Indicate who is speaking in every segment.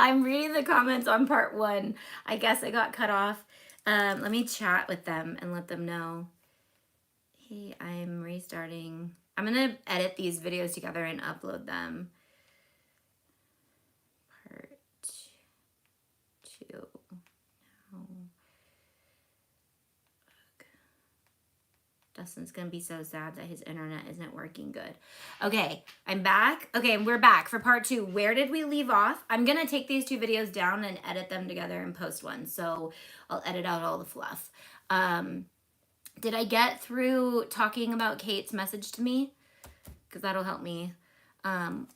Speaker 1: I'm reading the comments on part 1. I guess I got cut off. Let me chat with them and let them know. Hey, I'm restarting. I'm gonna edit these videos together and upload them. Part 2. No. Dustin's gonna be so sad that his internet isn't working good. Okay, I'm back. Okay, we're back for part 2. Where did we leave off? I'm gonna take these 2 videos down and edit them together and post one. So I'll edit out all the fluff. Did I get through talking about Kate's message to me? Because that'll help me.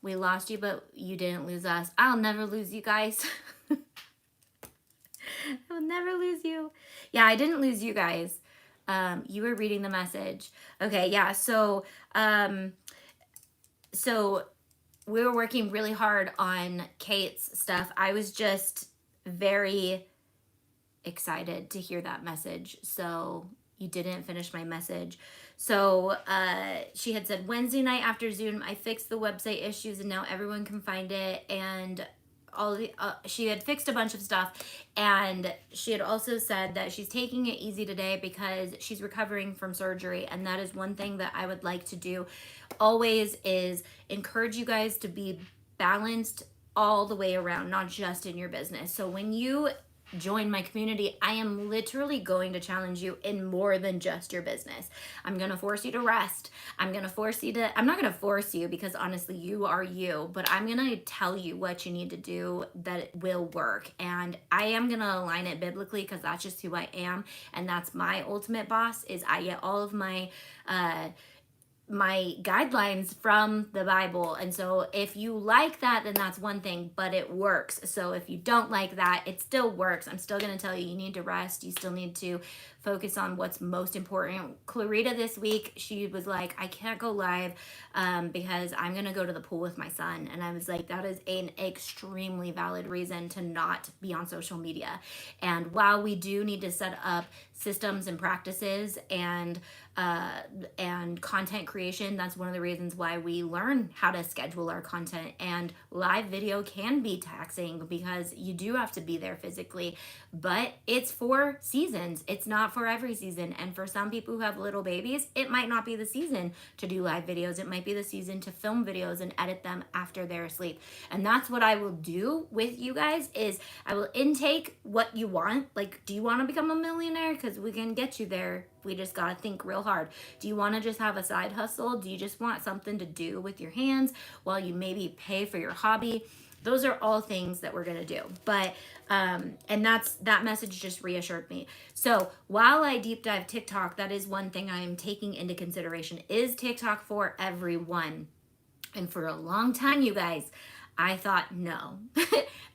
Speaker 1: We lost you, but you didn't lose us. I'll never lose you guys. I'll never lose you. Yeah, I didn't lose you guys. You were reading the message. Okay, yeah, so we were working really hard on Kate's stuff. I was just very excited to hear that message. So you didn't finish my message. So she had said, Wednesday night after Zoom, I fixed the website issues and now everyone can find it. And all the she had fixed a bunch of stuff, and she had also said that she's taking it easy today because she's recovering from surgery. And that is one thing that I would like to do always, is encourage you guys to be balanced all the way around, not just in your business. So when you join my community, I am literally going to challenge you in more than just your business. I'm going to force you to rest. I'm not going to force you, because honestly, you are you, but I'm going to tell you what you need to do that will work. And I am going to align it biblically, because that's just who I am. And that's my ultimate boss, is I get all of my guidelines from the Bible. And so if you like that, then that's one thing, but it works. So if you don't like that, it still works. I'm still going to tell you, you need to rest. You still need to focus on what's most important. Clarita this week, she was like, I can't go live because I'm going to go to the pool with my son. And I was like, that is an extremely valid reason to not be on social media. And while we do need to set up systems and practices and content creation, that's one of the reasons why we learn how to schedule our content. And live video can be taxing because you do have to be there physically, but it's for seasons. It's not for every season. And for some people who have little babies, it might not be the season to do live videos. It might be the season to film videos and edit them after they're asleep. And that's what I will do with you guys, is I will intake what you want. Like, do you want to become a millionaire? Because we can get you there. We just got to think real hard. Do you want to just have a side hustle? Do you just want something to do with your hands while you maybe pay for your hobby? Those are all things that we're going to do. But, and that message just reassured me. So while I deep dive TikTok, that is one thing I'm taking into consideration. Is TikTok for everyone? And for a long time, you guys, I thought, no,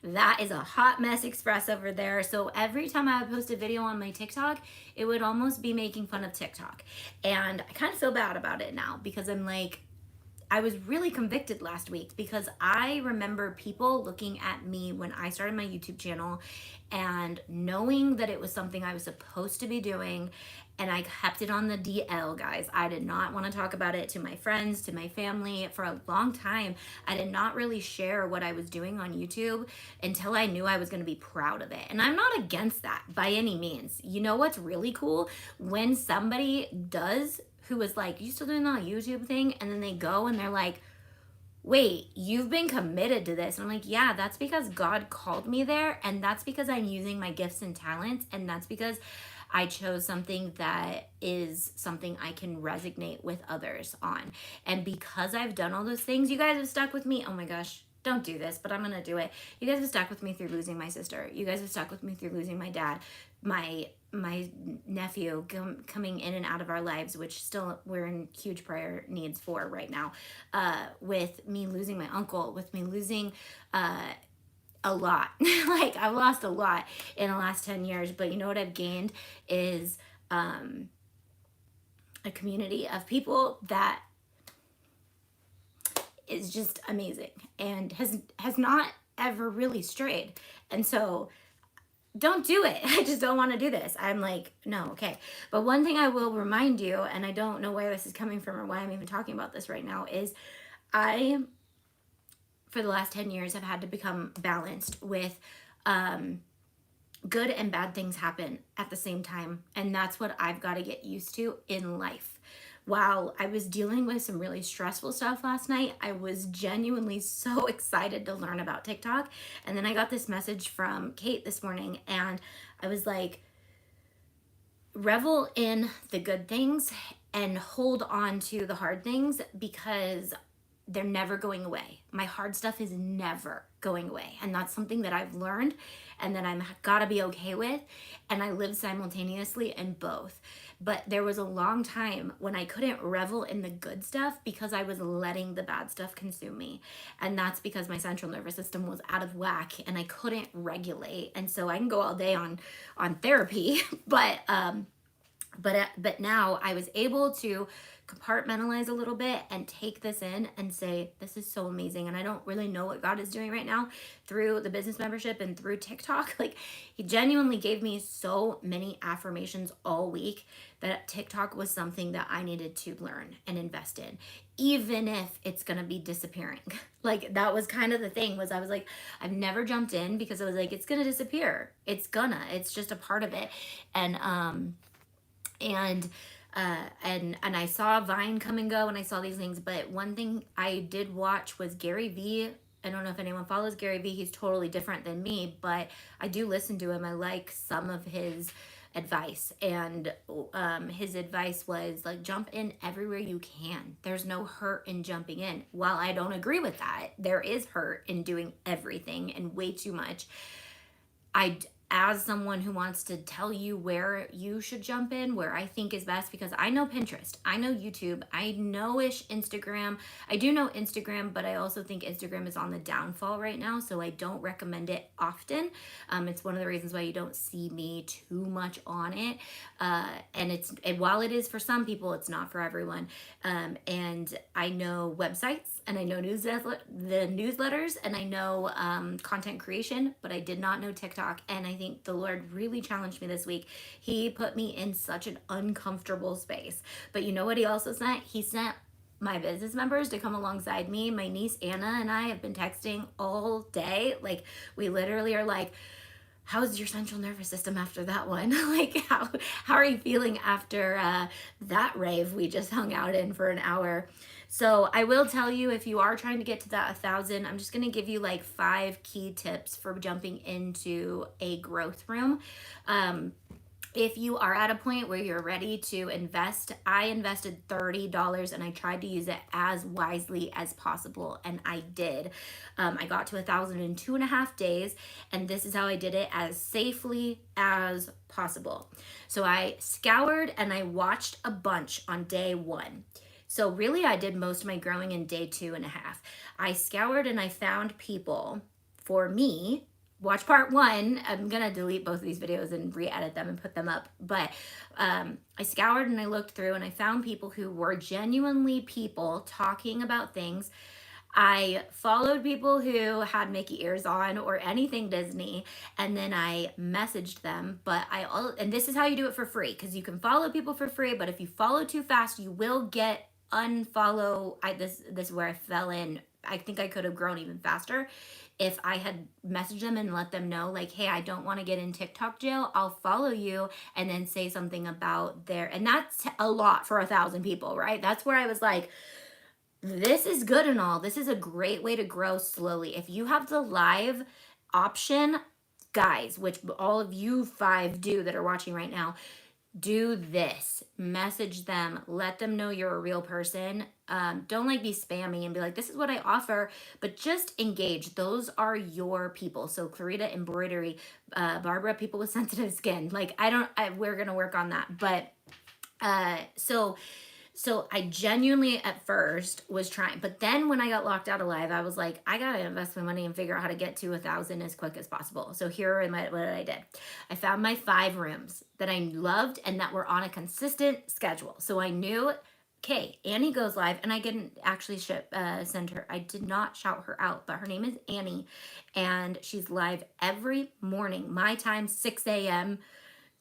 Speaker 1: that is a hot mess express over there. So every time I would post a video on my TikTok, it would almost be making fun of TikTok. And I kind of feel bad about it now, because I'm like, I was really convicted last week, because I remember people looking at me when I started my YouTube channel and knowing that it was something I was supposed to be doing, and I kept it on the DL, guys. I did not want to talk about it to my friends, to my family. For a long time, I did not really share what I was doing on YouTube until I knew I was going to be proud of it. And I'm not against that by any means. You know what's really cool? When somebody does, who was like, you still doing that YouTube thing? And then they go and they're like, wait, you've been committed to this. And I'm like, yeah, that's because God called me there. And that's because I'm using my gifts and talents. And that's because I chose something that is something I can resonate with others on. And because I've done all those things, you guys have stuck with me. Oh my gosh, don't do this, but I'm going to do it. You guys have stuck with me through losing my sister. You guys have stuck with me through losing my dad, my nephew coming in and out of our lives, which still we're in huge prayer needs for right now, with me losing my uncle, with me losing a lot. Like, I've lost a lot in the last 10 years, but you know what I've gained is a community of people that is just amazing and has not ever really strayed. And so don't do it. I just don't want to do this. I'm like, no, okay. But one thing I will remind you, and I don't know where this is coming from or why I'm even talking about this right now, is I for the last 10 years have had to become balanced with good and bad things happen at the same time. And that's what I've got to get used to in life. While I was dealing with some really stressful stuff last night, I was genuinely so excited to learn about TikTok. And then I got this message from Kate this morning, and I was like, revel in the good things and hold on to the hard things, because they're never going away. My hard stuff is never going away. And that's something that I've learned and that I'm gotta be okay with. And I live simultaneously in both. But there was a long time when I couldn't revel in the good stuff because I was letting the bad stuff consume me. And that's because my central nervous system was out of whack and I couldn't regulate. And so I can go all day on therapy, but now I was able to compartmentalize a little bit and take this in and say, this is so amazing. And I don't really know what God is doing right now through the business membership and through TikTok. Like, he genuinely gave me so many affirmations all week that TikTok was something that I needed to learn and invest in, even if it's gonna be disappearing. Like, that was kind of the thing, was I was like, I've never jumped in because I was like, it's gonna disappear. It's just a part of it. And I saw Vine come and go, and I saw these things, but one thing I did watch was Gary Vee. I don't know if anyone follows Gary Vee. He's totally different than me, but I do listen to him. I like some of his advice, and his advice was like, jump in everywhere you can. There's no hurt in jumping in. While I don't agree with that, there is hurt in doing everything and way too much. As someone who wants to tell you where you should jump in, where I think is best, because I know Pinterest, I know YouTube, I know-ish Instagram. I do know Instagram, but I also think Instagram is on the downfall right now, so I don't recommend it often. It's one of the reasons why you don't see me too much on it. And while it is for some people, it's not for everyone. And I know websites, and I know the newsletters, and I know content creation, but I did not know TikTok. And I think the Lord really challenged me this week. He put me in such an uncomfortable space. But you know what he also sent? He sent my business members to come alongside me. My niece Anna and I have been texting all day. Like, we literally are like, how's your central nervous system after that one? Like, how are you feeling after that rave we just hung out in for an hour? So I will tell you, if you are trying to get to that 1,000, I'm just going to give you like 5 key tips for jumping into a growth room. If you are at a point where you're ready to invest, I invested $30 and I tried to use it as wisely as possible, and I did. I got to 1,000 in 2.5 days, and this is how I did it, as safely as possible. So I scoured and I watched a bunch on day 1. So really, I did most of my growing in day 2.5. I scoured and I found people for me. Watch part 1. I'm going to delete both of these videos and re-edit them and put them up. But I scoured and I looked through and I found people who were genuinely people talking about things. I followed people who had Mickey ears on or anything Disney, and then I messaged them. And this is how you do it for free, because you can follow people for free, but if you follow too fast, you will get unfollow. This is where I fell in. I think I could have grown even faster if I had messaged them and let them know, like, hey, I don't want to get in TikTok jail. I'll follow you, and then say something about and that's a lot for 1,000 people, right? That's where I was like, this is good and all. This is a great way to grow slowly. If you have the live option, guys, which all of you 5 do that are watching right now, do this. Message them. Let them know you're a real person. Don't like be spammy and be like, this is what I offer, but just engage. Those are your people. So Clarita, embroidery, Barbara, people with sensitive skin. Like, we're going to work on that. But so I genuinely at first was trying, but then when I got locked out alive, I was like, I got to invest my money and figure out how to get to 1,000 as quick as possible. So here what I did. I found my 5 rooms that I loved and that were on a consistent schedule. So I knew, okay, Annie goes live, and I didn't actually send her. I did not shout her out, but her name is Annie, and she's live every morning, my time, 6 a.m.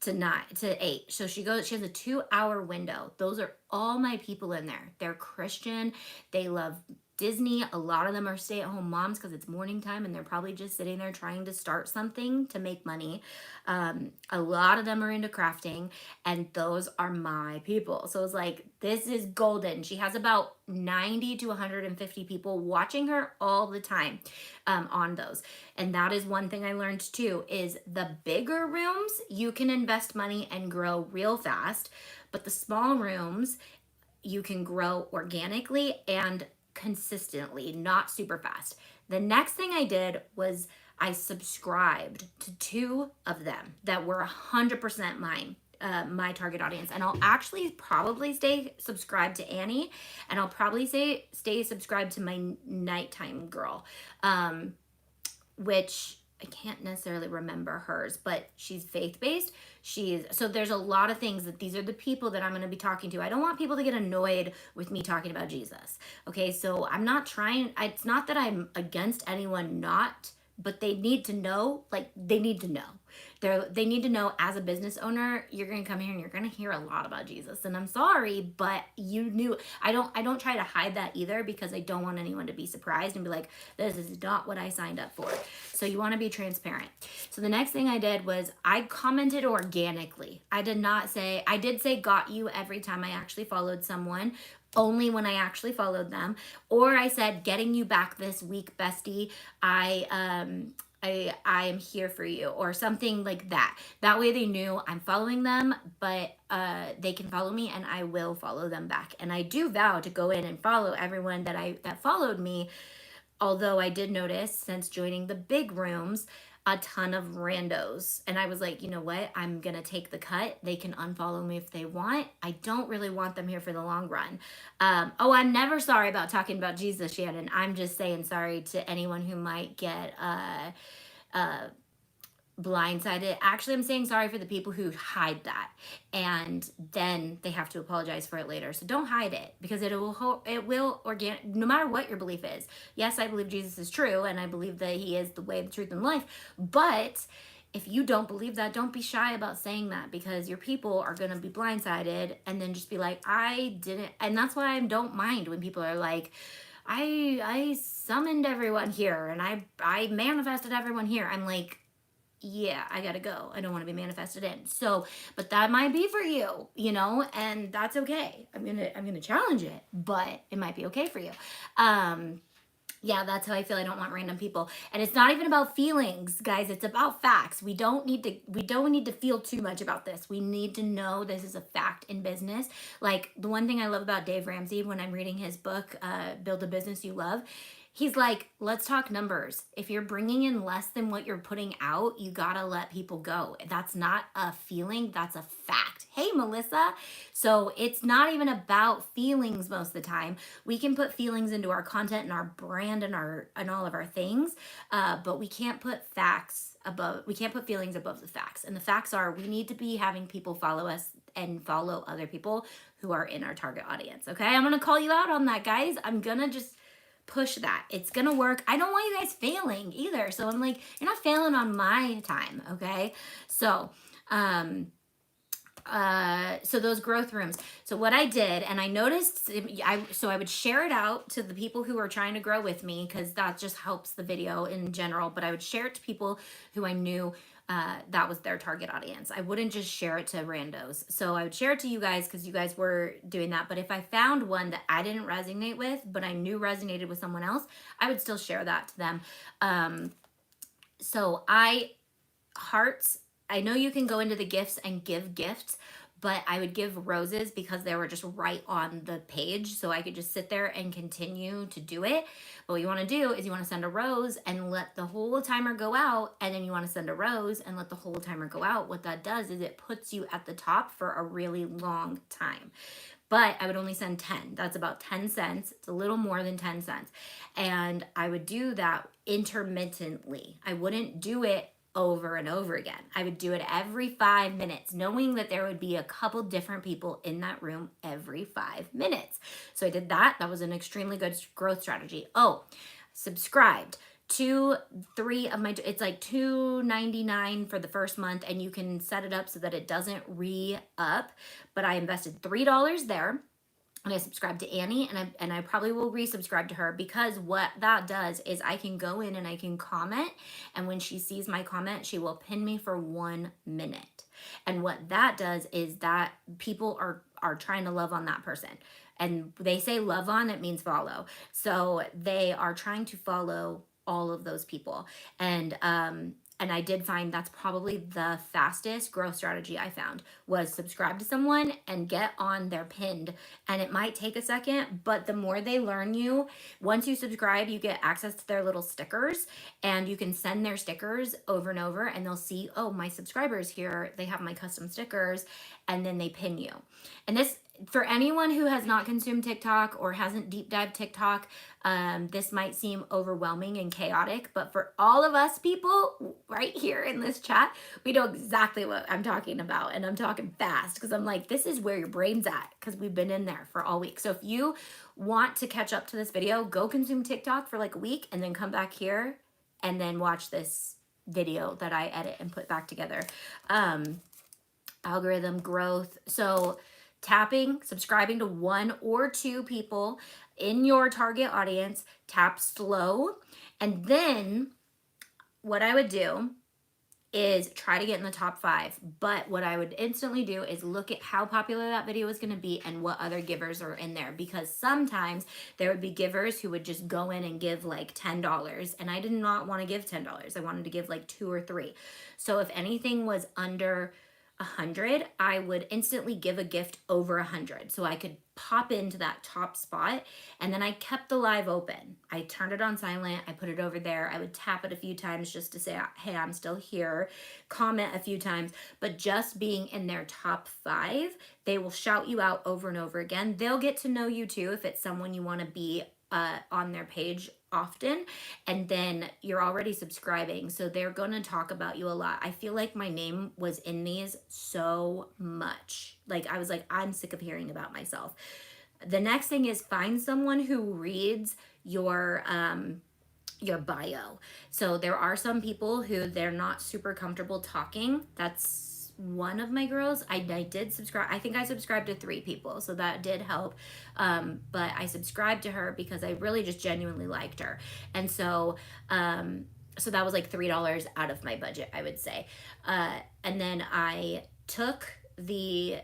Speaker 1: to 8. So she has a 2-hour window. Those are all my people in there. They're Christian. They love Disney, a lot of them are stay-at-home moms because it's morning time and they're probably just sitting there trying to start something to make money. A lot of them are into crafting, and those are my people. So it's like, this is golden. She has about 90 to 150 people watching her all the time on those. And that is one thing I learned too, is the bigger rooms, you can invest money and grow real fast, but the small rooms, you can grow organically and consistently, not super fast. The next thing I did was I subscribed to 2 of them that were 100% mine, my target audience. And I'll actually probably stay subscribed to Annie, and I'll probably stay subscribed to my nighttime girl, which I can't necessarily remember hers, but she's faith-based. So there's a lot of things that these are the people that I'm going to be talking to. I don't want people to get annoyed with me talking about Jesus. Okay, so I'm not trying, it's not that I'm against anyone not, but they need to know, like they need to know. They need to know, as a business owner, you're going to come here and you're going to hear a lot about Jesus. And I'm sorry, but you knew. I don't try to hide that either, because I don't want anyone to be surprised and be like, this is not what I signed up for. So you want to be transparent. So the next thing I did was I commented organically. I did say got you every time I actually followed someone, only when I actually followed them. Or I said, getting you back this week, bestie. I am here for you, or something like that. That way they knew I'm following them, but they can follow me and I will follow them back. And I do vow to go in and follow everyone that followed me. Although I did notice, since joining the big rooms, a ton of randos. And I was like, you know what? I'm going to take the cut. They can unfollow me if they want. I don't really want them here for the long run. I'm never sorry about talking about Jesus, Shannon. I'm just saying sorry to anyone who might get blindsided. Actually, I'm saying sorry for the people who hide that, and then they have to apologize for it later. So don't hide it, because it will organic, no matter what your belief is. Yes, I believe Jesus is true, and I believe that he is the way, the truth, and life. But if you don't believe that, don't be shy about saying that, because your people are going to be blindsided and then just be like, I didn't. And that's why I don't mind when people are like, I summoned everyone here and I manifested everyone here. I'm like, yeah, I gotta go. I don't want to be manifested in. So, but that might be for you, and that's okay. I'm gonna challenge it, but it might be okay for you. Yeah, that's how I feel. I don't want random people. And it's not even about feelings, guys. It's about facts. We don't need to feel too much about this. We need to know this is a fact in business. Like, the one thing I love about Dave Ramsey when I'm reading his book, Build a Business You Love, he's like, let's talk numbers. If you're bringing in less than what you're putting out, you gotta let people go. That's not a feeling, that's a fact. Hey, Melissa. So it's not even about feelings most of the time. We can put feelings into our content and our brand and all of our things, but we can't put feelings above the facts. And the facts are, we need to be having people follow us and follow other people who are in our target audience. Okay, I'm gonna call you out on that, guys. I'm gonna just push that. It's gonna work. I don't want you guys failing either. So I'm like, you're not failing on my time, okay? So, so those growth rooms. So what I did, and I noticed, I would share it out to the people who are trying to grow with me, because that just helps the video in general. But I would share it to people who I knew that was their target audience. I wouldn't just share it to randos. So I would share it to you guys because you guys were doing that. But if I found one that I didn't resonate with, but I knew resonated with someone else, I would still share that to them. So hearts, I know you can go into the gifts and give gifts, but I would give roses because they were just right on the page. So I could just sit there and continue to do it. But what you want to do is you want to send a rose and let the whole timer go out. And then you want to send a rose and let the whole timer go out. What that does is it puts you at the top for a really long time. But I would only send 10. That's about 10 cents. It's a little more than 10 cents. And I would do that intermittently. I wouldn't do it over and over again. I would do it every 5 minutes, knowing that there would be a couple different people in that room every 5 minutes. So I did that. That was an extremely good growth strategy. Oh, subscribed to 3 of my, it's like $2.99 for the first month, and you can set it up so that it doesn't re-up, but I invested $3 there. and I subscribed to Annie, and I probably will resubscribe to her, because what that does is I can go in and I can comment, and when she sees my comment, she will pin me for 1 minute. And what that does is that people are trying to love on that person. And they say love on, it means follow. So they are trying to follow all of those people. And I did find that's probably the fastest growth strategy I found, was subscribe to someone and get on their pinned. And it might take a second, but the more they learn you, once you subscribe, you get access to their little stickers, and you can send their stickers over and over, and they'll see, oh, my subscribers here, they have my custom stickers, and then they pin you. And this, for anyone who has not consumed TikTok or hasn't deep dived TikTok, this might seem overwhelming and chaotic, but for all of us people right here in this chat, we know exactly what I'm talking about. And I'm talking fast because I'm like, this is where your brain's at, because we've been in there for all week. So if you want to catch up to this video, go consume TikTok for like a week and then come back here and then watch this video that I edit and put back together. Algorithm growth. So tapping, subscribing to 1 or 2 people in your target audience, tap slow. And then what I would do is try to get in the top 5. But what I would instantly do is look at how popular that video is going to be and what other givers are in there. Because sometimes there would be givers who would just go in and give like $10. And I did not want to give $10. I wanted to give like 2 or 3. So if anything was under 100, I would instantly give a gift over 100. So I could pop into that top spot, and then I kept the live open. I turned it on silent. I put it over there. I would tap it a few times just to say, hey, I'm still here. Comment a few times, but just being in their top 5, they will shout you out over and over again. They'll get to know you too if it's someone you want to be on their page often, and then you're already subscribing, so they're going to talk about you a lot. I feel like my name was in these so much. Like, I was like, I'm sick of hearing about myself. The next thing is find someone who reads your bio. So there are some people who they're not super comfortable talking. That's one of my girls. I did subscribe. I think I subscribed to 3 people, so that did help. But I subscribed to her because I really just genuinely liked her. And so so that was like $3 out of my budget, I would say. And then I took the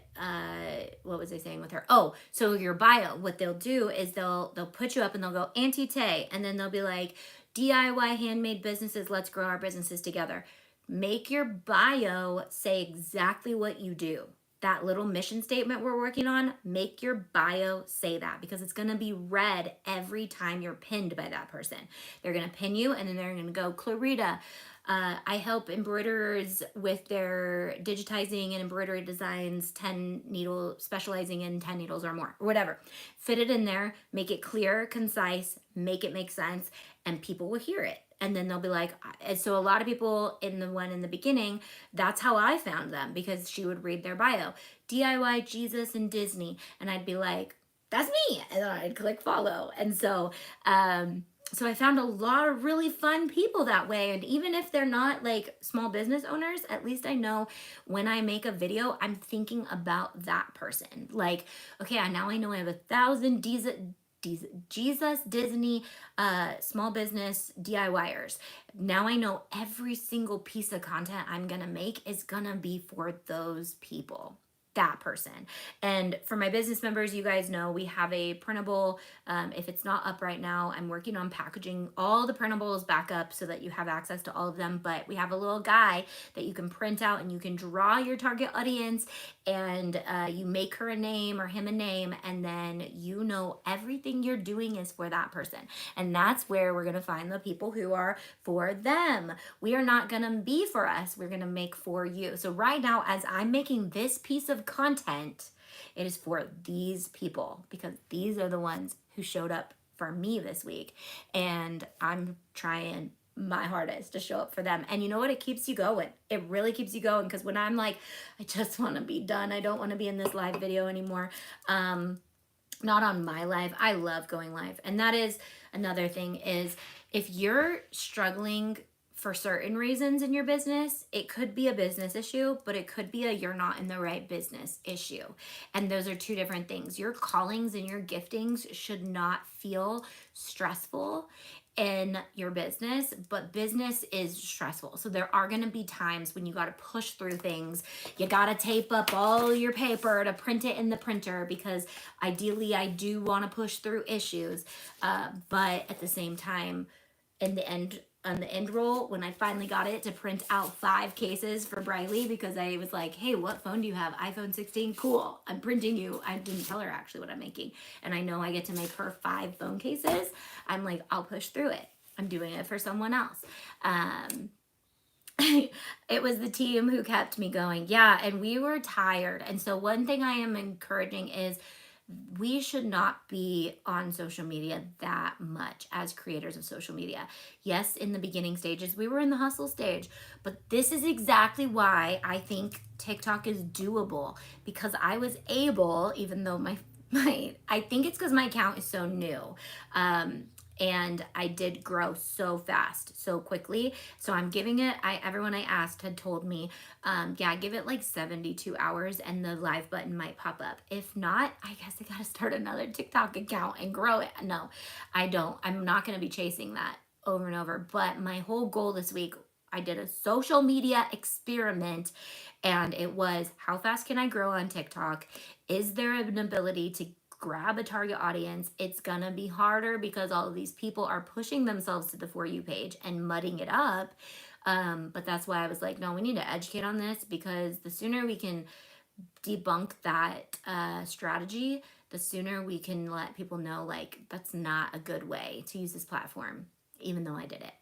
Speaker 1: what was I saying with her? Oh, so your bio, what they'll do is they'll put you up and they'll go Auntie Tay, and then they'll be like, DIY handmade businesses, let's grow our businesses together. Make your bio say exactly what you do. That little mission statement we're working on, make your bio say that, because it's going to be read every time you're pinned by that person. They're going to pin you, and then they're going to go, Clarita, I help embroiderers with their digitizing and embroidery designs, 10 needle, specializing in 10 needles or more, or whatever. Fit it in there, make it clear, concise, make it make sense, and people will hear it. And then they'll be like, and so a lot of people in the one in the beginning, that's how I found them, because she would read their bio, DIY Jesus and Disney. And I'd be like, that's me. And then I'd click follow. And so, so I found a lot of really fun people that way. And even if they're not like small business owners, at least I know when I make a video, I'm thinking about that person. Like, okay, now I know I have 1,000 Jesus Disney small business DIYers. Now I know every single piece of content I'm gonna make is gonna be for those people, that person. And for my business members, you guys know we have a printable. If it's not up right now, I'm working on packaging all the printables back up so that you have access to all of them. But we have a little guy that you can print out, and you can draw your target audience, and you make her a name or him a name, and then you know everything you're doing is for that person. And that's where we're gonna find the people who are for them. We are not gonna be for us, we're gonna make for you. So right now, as I'm making this piece of content, it is for these people, because these are the ones who showed up for me this week, and I'm trying my hardest to show up for them. And you know what? It keeps you going. It really keeps you going, because when I'm like, I just want to be done, I don't want to be in this live video anymore. Not on my live. I love going live. And that is another thing, is if you're struggling for certain reasons in your business. It could be a business issue, but it could be a you're not in the right business issue. And those are two different things. Your callings and your giftings should not feel stressful in your business, but business is stressful. So there are going to be times when you got to push through things. You got to tape up all your paper to print it in the printer, because ideally I do want to push through issues. But at the same time, in the end, on the end roll, when I finally got it to print out 5 cases for Briley, because I was like, hey, what phone do you have? iPhone 16? Cool. I'm printing you. I didn't tell her actually what I'm making. And I know I get to make her 5 phone cases. I'm like, I'll push through it. I'm doing it for someone else. It was the team who kept me going. Yeah, and we were tired. And so one thing I am encouraging is we should not be on social media that much as creators of social media. Yes, in the beginning stages, we were in the hustle stage, but this is exactly why I think TikTok is doable, because I was able, even though I think it's because my account is so new. And I did grow so fast, so quickly. So I'm giving it, everyone I asked had told me, yeah, give it like 72 hours and the live button might pop up. If not, I guess I gotta start another TikTok account and grow it. No, I don't. I'm not gonna be chasing that over and over. But my whole goal this week, I did a social media experiment, and it was, how fast can I grow on TikTok? Is there an ability to grab a target audience? It's gonna be harder because all of these people are pushing themselves to the For You page and mudding it up. But that's why I was like, no, we need to educate on this, because the sooner we can debunk that strategy, the sooner we can let people know, like, that's not a good way to use this platform, even though I did it.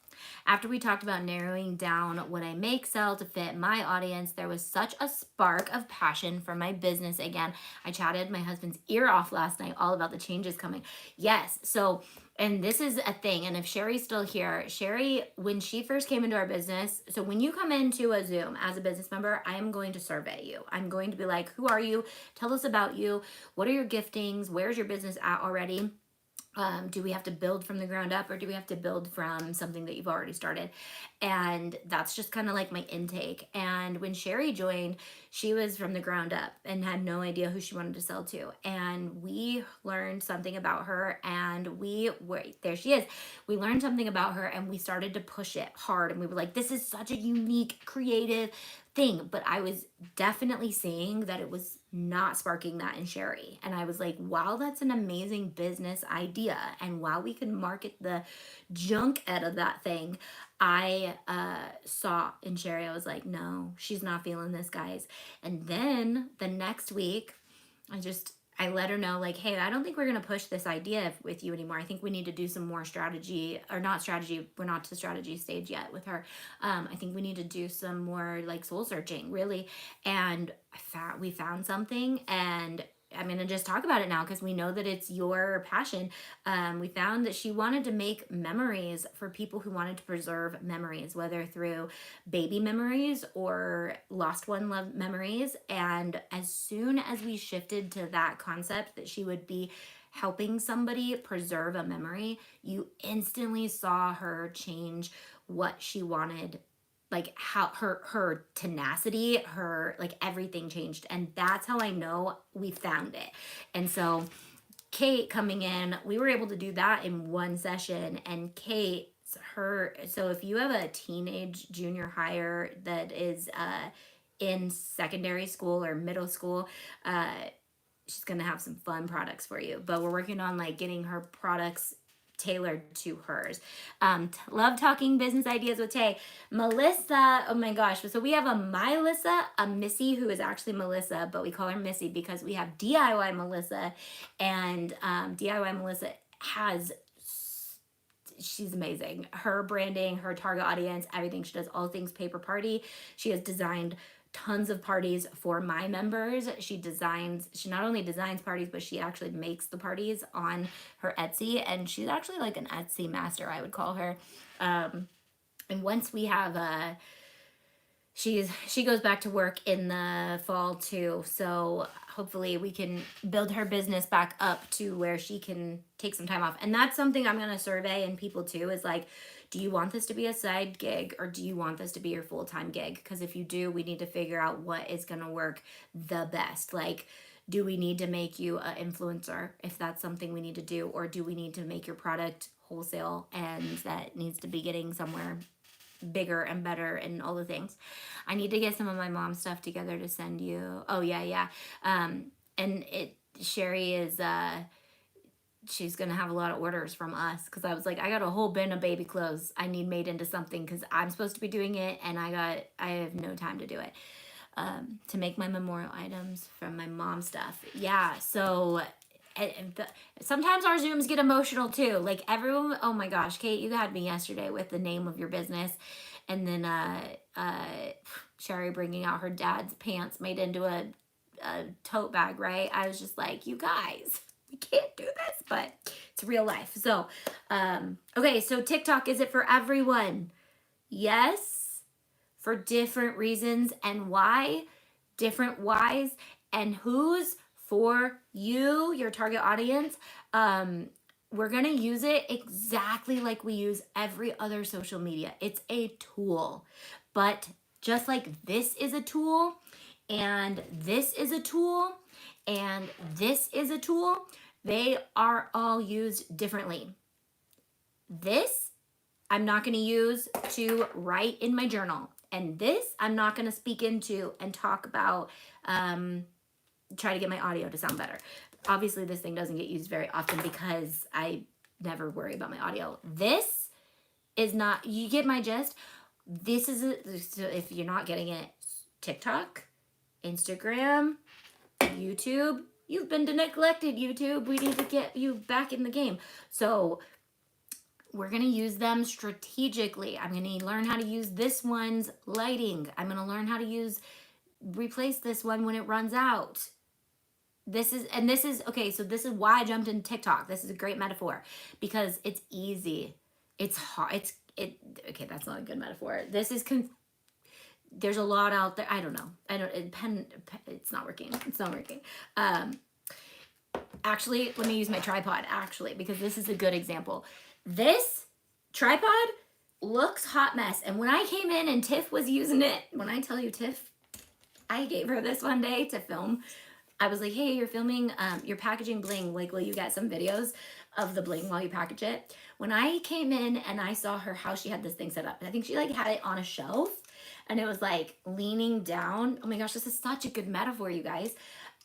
Speaker 1: After we talked about narrowing down what I make, sell to fit my audience, there was such a spark of passion for my business again. I chatted my husband's ear off last night all about the changes coming. Yes, so, and this is a thing, and if Sherry's still here, Sherry, when she first came into our business, so when you come into a Zoom as a business member, I am going to survey you. I'm going to be like, who are you? Tell us about you. What are your giftings? Where's your business at already? Do we have to build from the ground up, or do we have to build from something that you've already started? And that's just kind of like my intake. And when Sherry joined, she was from the ground up and had no idea who she wanted to sell to. And we learned something about her, and there she is. We learned something about her, and we started to push it hard. And we were like, this is such a unique, creative thing. But I was definitely seeing that it was not sparking that in Sherry. And I was like, wow, that's an amazing business idea. And while we could market the junk out of that thing, I saw in Sherry, I was like, no, she's not feeling this, guys. And then the next week, I let her know, like, hey, I don't think we're going to push this idea with you anymore. I think we need to do some more strategy, or not strategy. We're not to the strategy stage yet with her. I think we need to do some more like soul searching, really. And we found something, and I'm going to just talk about it now because we know that it's your passion. We found that she wanted to make memories for people who wanted to preserve memories, whether through baby memories or lost one love memories. And as soon as we shifted to that concept that she would be helping somebody preserve a memory, you instantly saw her change what she wanted, like how her tenacity, her, like, everything changed. And that's how I know we found it. And so Kate coming in, we were able to do that in one session. And Kate, so if you have a teenage junior hire that is in secondary school or middle school, she's gonna have some fun products for you. But we're working on like getting her products tailored to hers. Love talking business ideas with Tay. Melissa, oh my gosh. So we have a Melissa, a Missy, who is actually Melissa, but we call her Missy because we have DIY Melissa, and DIY Melissa she's amazing. Her branding, her target audience, everything. She does all things paper party. She has designed tons of parties for my members. She not only designs parties, but she actually makes the parties on her Etsy. And she's actually like an Etsy master, I would call her. And once we have she goes back to work in the fall too. So hopefully we can build her business back up to where she can take some time off. And that's something I'm going to survey in people too, is like, do you want this to be a side gig or do you want this to be your full-time gig? Because if you do, we need to figure out what is going to work the best. Like, do we need to make you an influencer if that's something we need to do? Or do we need to make your product wholesale and that needs to be getting somewhere bigger and better and all the things? I need to get some of my mom's stuff together to send you. Oh yeah. And Sherry is she's gonna have a lot of orders from us, because I was like, I got a whole bin of baby clothes I need made into something, because I'm supposed to be doing it and I have no time to do it. To make my memorial items from my mom's stuff. Yeah, so sometimes our Zooms get emotional too. Like everyone, oh my gosh, Kate, you had me yesterday with the name of your business. And then Sherry bringing out her dad's pants made into a tote bag, right? I was just like, you guys, we can't do this, but it's real life. So, okay, so TikTok, is it for everyone? Yes, for different reasons. And why? Different whys. And who's for you, your target audience? We're going to use it exactly like we use every other social media. It's a tool. But just like this is a tool, and this is a tool, and this is a tool, they are all used differently. This I'm not going to use to write in my journal. And this I'm not going to speak into and talk about, try to get my audio to sound better. Obviously, this thing doesn't get used very often because I never worry about my audio. This is not, you get my gist. This is, so if you're not getting it, TikTok, Instagram, YouTube, you've been neglected, YouTube. We need to get you back in the game. So we're going to use them strategically. I'm going to learn how to use this one's lighting. I'm going to learn how to replace this one when it runs out. Okay, so this is why I jumped into TikTok. This is a great metaphor because it's easy. It's hard. Okay, that's not a good metaphor. There's a lot out there. I don't know. It's not working. It's not working. Actually, let me use my tripod because this is a good example. This tripod looks hot mess. And when I came in and Tiff was using it, when I tell you Tiff, I gave her this one day to film. I was like, hey, you're filming, you're packaging bling. Like, will you get some videos of the bling while you package it? When I came in and I saw how she had this thing set up, I think she like had it on a shelf and it was like leaning down. Oh my gosh, this is such a good metaphor, you guys.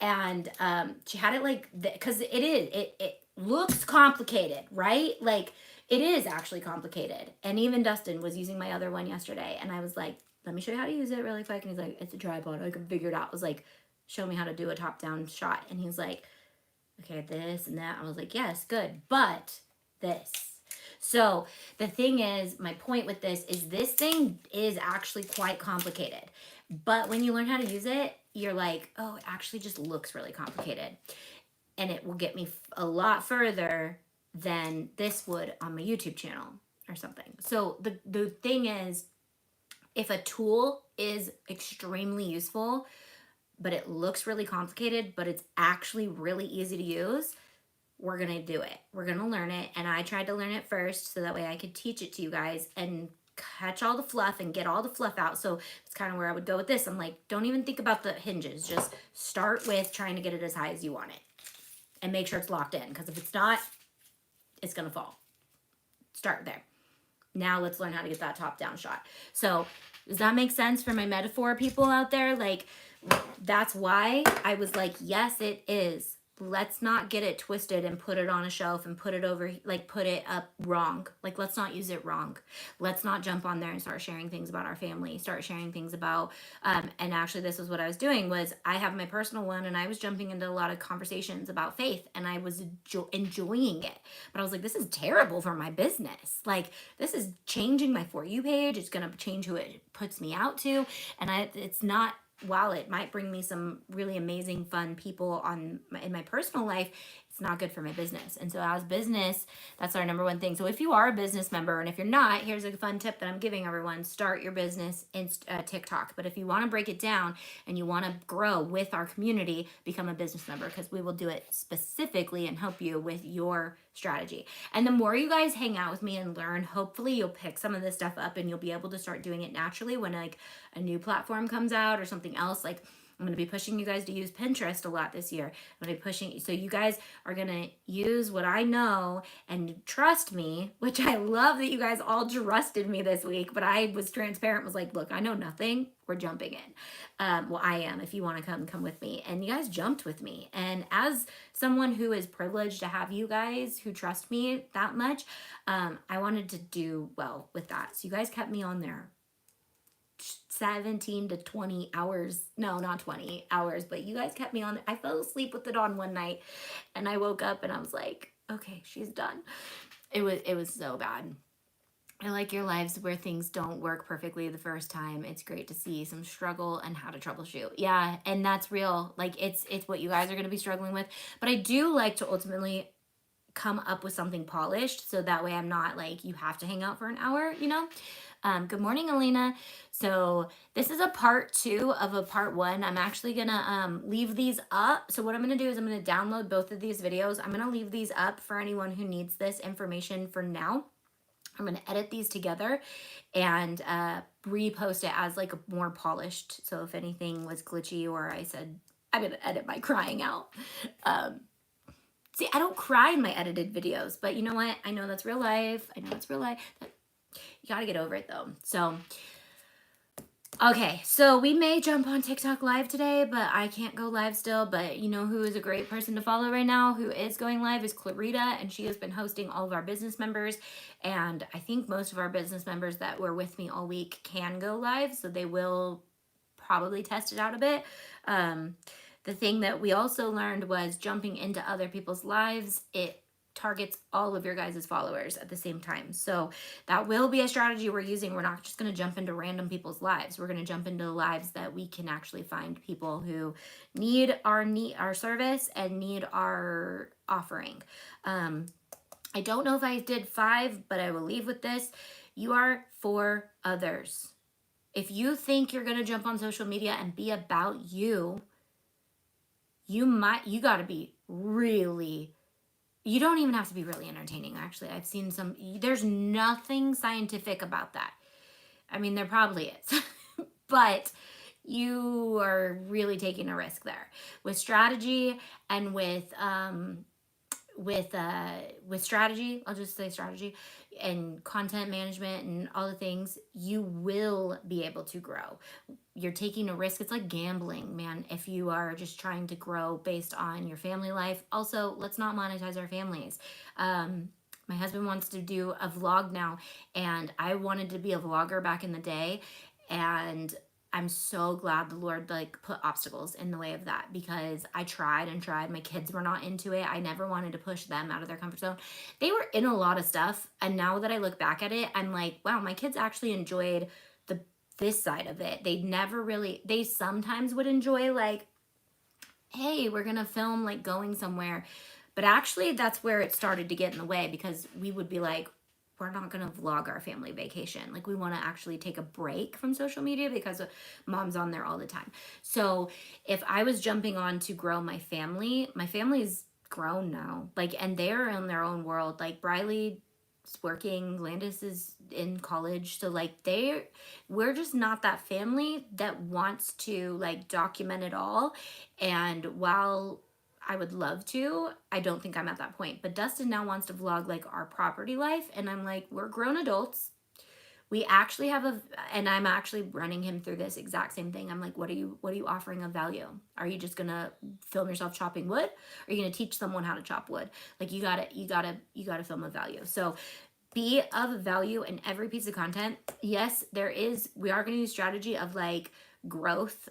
Speaker 1: And she had it like, because it looks complicated, right? Like it is actually complicated. And even Dustin was using my other one yesterday. And I was like, let me show you how to use it really quick. And he's like, it's a tripod. I can figure it out. I was like, show me how to do a top-down shot. And he's like, okay, this and that. I was like, yes, good, but this. So the thing is, my point with this thing is actually quite complicated. But when you learn how to use it, you're like, oh, it actually just looks really complicated. And it will get me a lot further than this would on my YouTube channel or something. So the thing is, if a tool is extremely useful, but it looks really complicated, but it's actually really easy to use, we're going to do it. We're going to learn it. And I tried to learn it first so that way I could teach it to you guys and catch all the fluff and get all the fluff out. So it's kind of where I would go with this. I'm like, don't even think about the hinges. Just start with trying to get it as high as you want it and make sure it's locked in. Because if it's not, it's going to fall. Start there. Now let's learn how to get that top-down shot. So does that make sense for my metaphor people out there? Like, that's why I was like, yes, it is. Let's not get it twisted and put it on a shelf and put it over, like put it up wrong. Like, let's not use it wrong. Let's not jump on there and start sharing things about our family, start sharing things about, and actually this was what I was doing was I have my personal one and I was jumping into a lot of conversations about faith and I was enjoying it. But I was like, this is terrible for my business. Like, this is changing my For You page. It's going to change who it puts me out to. And it's not, while it might bring me some really amazing, fun people in my personal life, It's not good for my business. And so as business, that's our number one thing. So if you are a business member, and if you're not, here's a fun tip that I'm giving everyone: start your business in TikTok. But if you want to break it down and you want to grow with our community, become a business member, because we will do it specifically and help you with your strategy. And the more you guys hang out with me and learn, hopefully you'll pick some of this stuff up and you'll be able to start doing it naturally when like a new platform comes out or something else. Like, I'm going to be pushing you guys to use Pinterest a lot this year. I'm going to be pushing, so you guys are going to use what I know and trust me, which I love that you guys all trusted me this week, but I was transparent, was like, look, I know nothing. We're jumping in. Well, I am. If you want to come with me. And you guys jumped with me. And as someone who is privileged to have you guys who trust me that much, I wanted to do well with that. So you guys kept me on there 17 to 20 hours. No, not 20 hours, but you guys kept me on. I fell asleep with it on one night and I woke up and I was like, okay, she's done. It was so bad. I like your lives where things don't work perfectly the first time. It's great to see some struggle and how to troubleshoot. Yeah, and that's real. Like, it's what you guys are going to be struggling with. But I do like to ultimately come up with something polished, so that way I'm not like, you have to hang out for an hour, you know? Good morning, Elena. So this is a part 2 of a part 1. I'm actually gonna leave these up. So what I'm gonna do is I'm gonna download both of these videos. I'm gonna leave these up for anyone who needs this information for now. I'm gonna edit these together and repost it as like a more polished. So if anything was glitchy or I said, I'm gonna edit my crying out. See, I don't cry in my edited videos, but you know what? I know that's real life. I know it's real life. You gotta get over it though. So, okay, so we may jump on TikTok live today, but I can't go live still. But you know who is a great person to follow right now who is going live is Clarita, and she has been hosting all of our business members. And I think most of our business members that were with me all week can go live, so they will probably test it out a bit. The thing that we also learned was jumping into other people's lives, it targets all of your guys' followers at the same time. So that will be a strategy we're using. We're not just going to jump into random people's lives. We're going to jump into the lives that we can actually find people who need our service and need our offering. I don't know if I did 5, but I will leave with this. You are for others. If you think you're going to jump on social media and be about you, you got to be really, you don't even have to be really entertaining. Actually, I've seen there's nothing scientific about that. I mean, there probably is, but you are really taking a risk there with strategy and with strategy. I'll just say strategy and content management and all the things. You will be able to grow. You're taking a risk. It's like gambling, man. If you are just trying to grow based on your family life. Also, let's not monetize our families. My husband wants to do a vlog now, and I wanted to be a vlogger back in the day, and I'm so glad the Lord like put obstacles in the way of that, because I tried and tried. My kids were not into it. I never wanted to push them out of their comfort zone. They were in a lot of stuff, and now that I look back at it, I'm like, wow, my kids actually enjoyed this side of it. They sometimes would enjoy like, hey, we're gonna film like going somewhere. But actually that's where it started to get in the way, because we would be like, we're not gonna vlog our family vacation. Like, we wanna actually take a break from social media because mom's on there all the time. So if I was jumping on to grow my family's grown now. Like, and they're in their own world. Like, Briley working, Landis is in college, so like we're just not that family that wants to like document it all. And while I would love to, I don't think I'm at that point. But Dustin now wants to vlog like our property life, and I'm like, we're grown adults. We actually have and I'm actually running him through this exact same thing. I'm like, what are you offering of value? Are you just gonna film yourself chopping wood? Or are you gonna teach someone how to chop wood? Like, you gotta film a value. So be of value in every piece of content. Yes, we are gonna use strategy of like growth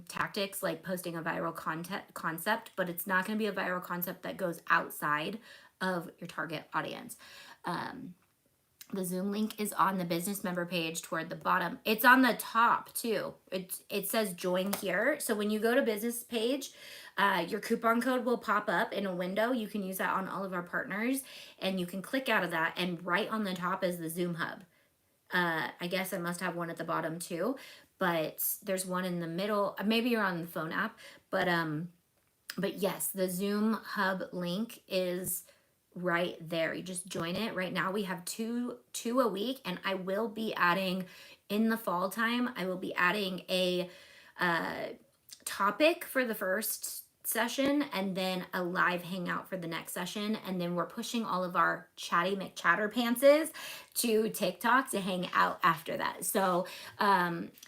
Speaker 1: tactics, like posting a viral concept, but it's not gonna be a viral concept that goes outside of your target audience. The Zoom link is on the business member page toward the bottom. It's on the top too. It says join here. So when you go to business page, your coupon code will pop up in a window. You can use that on all of our partners, and you can click out of that, and right on the top is the Zoom hub. I guess I must have one at the bottom too, but there's one in the middle. Maybe you're on the phone app, but yes, the Zoom hub link is right there. You just join it. Right now we have two a week, and I will be adding in the fall time, I will be adding a topic for the first session and then a live hangout for the next session, and then we're pushing all of our chatty McChatterpantses to TikTok to hang out after that. So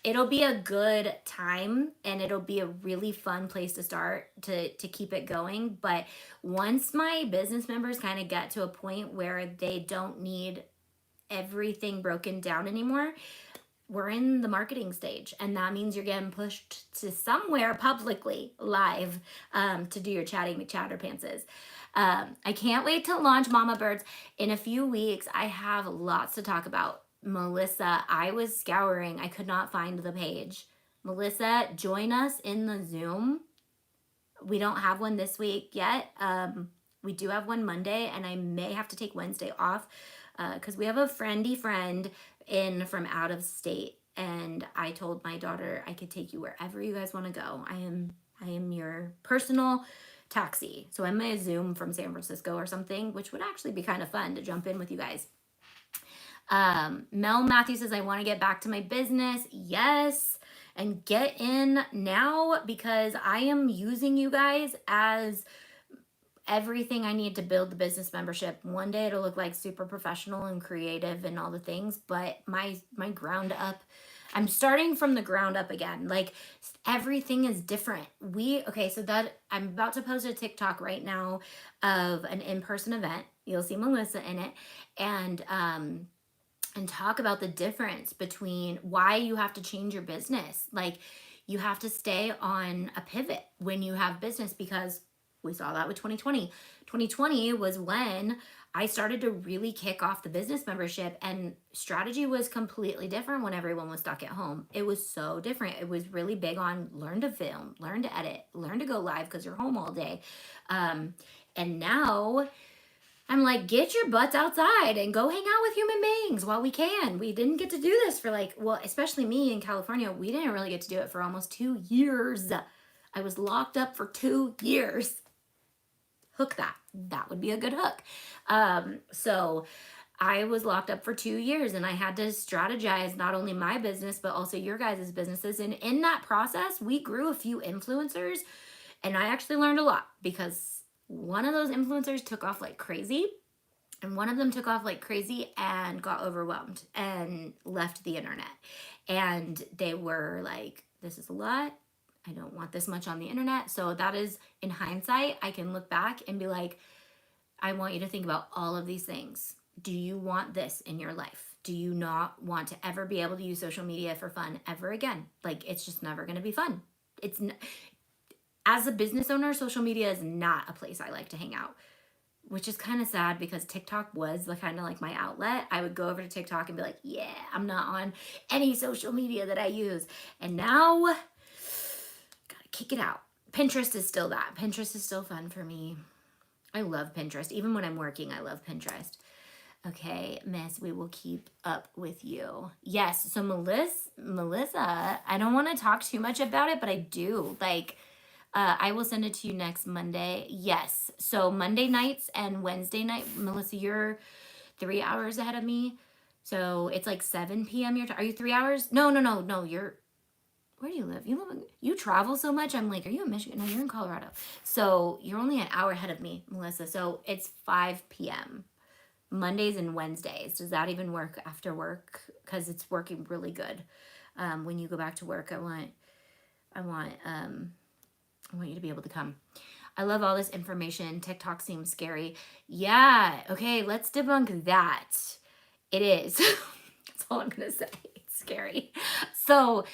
Speaker 1: it'll be a good time, and it'll be a really fun place to start to keep it going. But once my business members kind of get to a point where they don't need everything broken down anymore, we're in the marketing stage, and that means you're getting pushed to somewhere publicly live to do your chatty McChatterpantses. I can't wait to launch Mama Birds in a few weeks. I have lots to talk about. Melissa, I was scouring. I could not find the page. Melissa, join us in the Zoom. We don't have one this week yet. We do have one Monday, and I may have to take Wednesday off because we have a friend in from out of state, and I told my daughter I could take you wherever you guys want to go. I am your personal taxi. So I may Zoom from San Francisco or something, which would actually be kind of fun to jump in with you guys. Mel Matthew says, I want to get back to my business. Yes. And get in now, because I am using you guys as everything I need to build the business membership. One day it'll look like super professional and creative and all the things, but my ground up, I'm starting from the ground up again. Like everything is different. So that I'm about to post a TikTok right now of an in-person event. You'll see Melissa in it, and talk about the difference between why you have to change your business. Like you have to stay on a pivot when you have business, because we saw that with 2020. 2020 was when I started to really kick off the business membership, and strategy was completely different when everyone was stuck at home. It was so different. It was really big on learn to film, learn to edit, learn to go live because you're home all day. And now I'm like, get your butts outside and go hang out with human beings while we can. We didn't get to do this for especially me in California, we didn't really get to do it for almost 2 years. I was locked up for 2 years. Hook that. That would be a good hook. So I was locked up for 2 years, and I had to strategize not only my business, but also your guys' businesses. And in that process, we grew a few influencers, and I actually learned a lot, because one of those influencers took off like crazy, and one of them took off like crazy and got overwhelmed and left the internet. And they were like, this is a lot. I don't want this much on the internet. So that is, in hindsight, I can look back and be like, I want you to think about all of these things. Do you want this in your life? Do you not want to ever be able to use social media for fun ever again? Like, it's just never going to be fun. As a business owner, social media is not a place I like to hang out, which is kind of sad, because TikTok was kind of like my outlet. I would go over to TikTok and be like, yeah, I'm not on any social media that I use. And now, kick it out. Pinterest is still that. Pinterest is still fun for me. I love Pinterest. Even when I'm working, I love Pinterest. Okay, Miss, we will keep up with you. Yes, so Melissa, I don't want to talk too much about it, but I do. I will send it to you next Monday. Yes, so Monday nights and Wednesday night, Melissa, you're 3 hours ahead of me. So it's like 7 p.m. your time. Are you 3 hours? No, you're... Where do you live? You travel so much. I'm like, are you in Michigan? No, you're in Colorado. So you're only an hour ahead of me, Melissa. So it's 5 p.m. Mondays and Wednesdays. Does that even work after work? Because it's working really good. When you go back to work, I want you to be able to come. I love all this information. TikTok seems scary. Yeah. Okay. Let's debunk that. It is. That's all I'm going to say. Scary. So,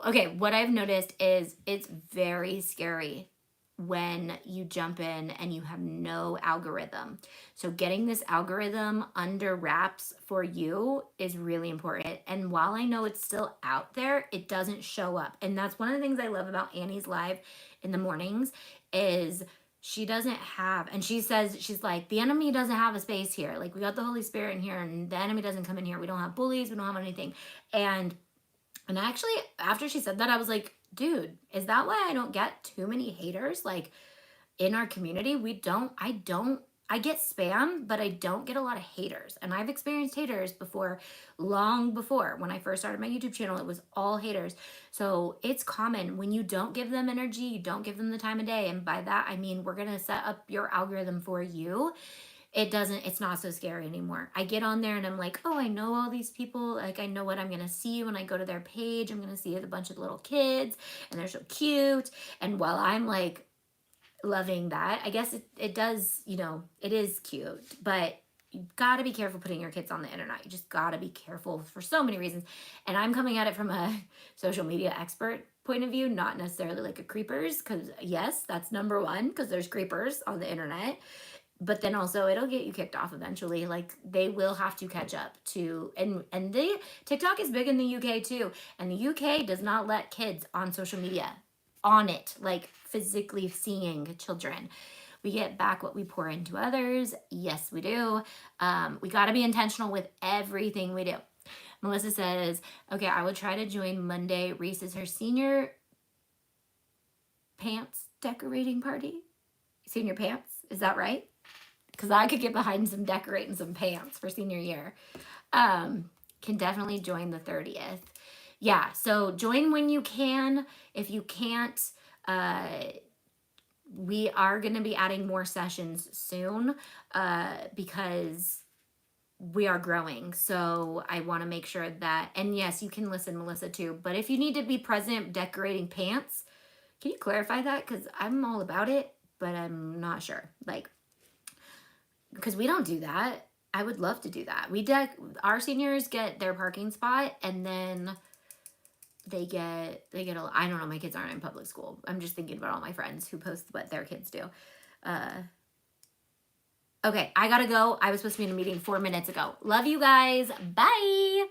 Speaker 1: okay, what I've noticed is it's very scary when you jump in and you have no algorithm. So getting this algorithm under wraps for you is really important. And while I know it's still out there, it doesn't show up. And that's one of the things I love about Annie's live in the mornings is she doesn't have, and she says, she's like, the enemy doesn't have a space here. Like, we got the Holy Spirit in here and the enemy doesn't come in here. We don't have bullies. We don't have anything. And actually, after she said that, I was like, dude, is that why I don't get too many haters? Like, in our community, I get spam, but I don't get a lot of haters. And I've experienced haters before, long before. When I first started my YouTube channel, it was all haters. So it's common when you don't give them energy, you don't give them the time of day. And by that, I mean, we're going to set up your algorithm for you. It's not so scary anymore. I get on there and I'm like, oh, I know all these people. Like, I know what I'm going to see when I go to their page. I'm going to see a bunch of little kids and they're so cute. And while I'm like loving that, I guess it does, it is cute, but you got to be careful putting your kids on the internet. You just got to be careful for so many reasons. And I'm coming at it from a social media expert point of view, not necessarily like a creepers, because yes, that's number one, because there's creepers on the internet. But then also it'll get you kicked off eventually. Like, they will have to catch up to, and TikTok is big in the UK too. And the UK does not let kids on social media on it, like physically seeing children. We get back what we pour into others. Yes, we do. We got to be intentional with everything we do. Melissa says, okay, I will try to join Monday. Reese is her senior pants decorating party. Senior pants, is that right? Because I could get behind some decorating some pants for senior year. Can definitely join the 30th. Yeah, so join when you can. If you can't, we are going to be adding more sessions soon because we are growing. So I want to make sure that, and yes, you can listen, Melissa, too. But if you need to be present decorating pants, can you clarify that? Because I'm all about it, but I'm not sure. Like, because we don't do that. I would love to do that. Our seniors get their parking spot, and then they get I don't know, my kids aren't in public school. I'm just thinking about all my friends who post what their kids do. Okay, I gotta go. I was supposed to be in a meeting 4 minutes ago. Love you guys. Bye.